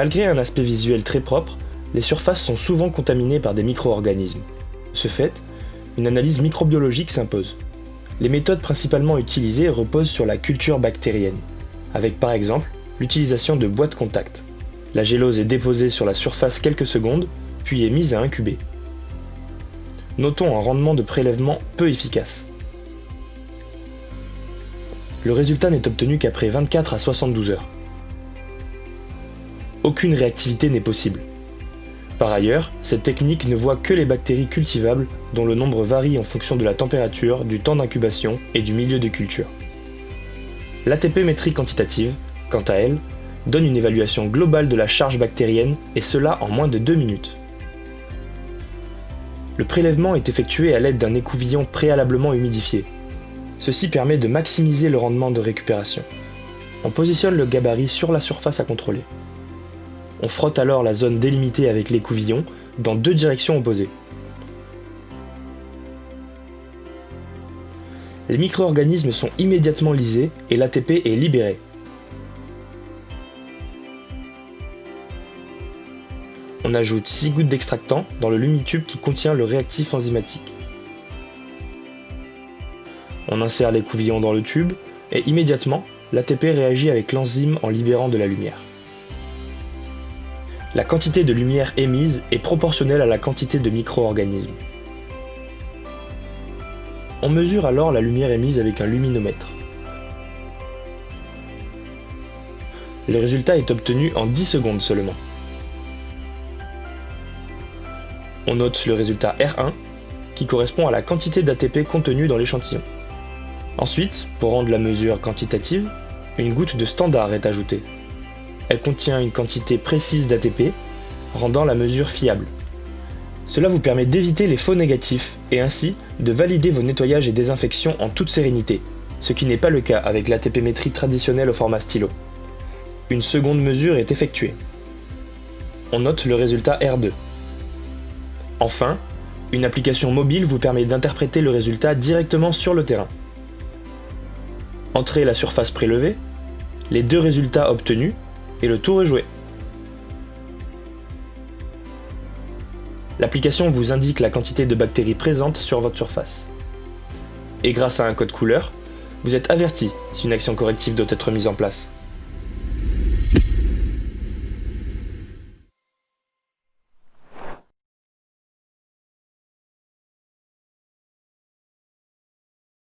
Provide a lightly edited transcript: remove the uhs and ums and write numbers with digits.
Malgré un aspect visuel très propre, les surfaces sont souvent contaminées par des micro-organismes. De ce fait, une analyse microbiologique s'impose. Les méthodes principalement utilisées reposent sur la culture bactérienne, avec par exemple l'utilisation de boîtes contact. La gélose est déposée sur la surface quelques secondes, puis est mise à incuber. Notons un rendement de prélèvement peu efficace. Le résultat n'est obtenu qu'après 24 à 72 heures. Aucune réactivité n'est possible. Par ailleurs, cette technique ne voit que les bactéries cultivables dont le nombre varie en fonction de la température, du temps d'incubation et du milieu de culture. L'ATP-métrie quantitative, quant à elle, donne une évaluation globale de la charge bactérienne et cela en moins de 2 minutes. Le prélèvement est effectué à l'aide d'un écouvillon préalablement humidifié. Ceci permet de maximiser le rendement de récupération. On positionne le gabarit sur la surface à contrôler. On frotte alors la zone délimitée avec l'écouvillon dans 2 directions opposées. Les micro-organismes sont immédiatement lysés et l'ATP est libéré. On ajoute 6 gouttes d'extractant dans le lumitube qui contient le réactif enzymatique. On insère l'écouvillon dans le tube et immédiatement, l'ATP réagit avec l'enzyme en libérant de la lumière. La quantité de lumière émise est proportionnelle à la quantité de micro-organismes. On mesure alors la lumière émise avec un luminomètre. Le résultat est obtenu en 10 secondes seulement. On note le résultat R1, qui correspond à la quantité d'ATP contenue dans l'échantillon. Ensuite, pour rendre la mesure quantitative, une goutte de standard est ajoutée. Elle contient une quantité précise d'ATP, rendant la mesure fiable. Cela vous permet d'éviter les faux négatifs et ainsi de valider vos nettoyages et désinfections en toute sérénité, ce qui n'est pas le cas avec l'ATP-métrie traditionnelle au format stylo. Une seconde mesure est effectuée. On note le résultat R2. Enfin, une application mobile vous permet d'interpréter le résultat directement sur le terrain. Entrez la surface prélevée, les 2 résultats obtenus, et le tour est joué. L'application vous indique la quantité de bactéries présentes sur votre surface. Et grâce à un code couleur, vous êtes averti si une action corrective doit être mise en place.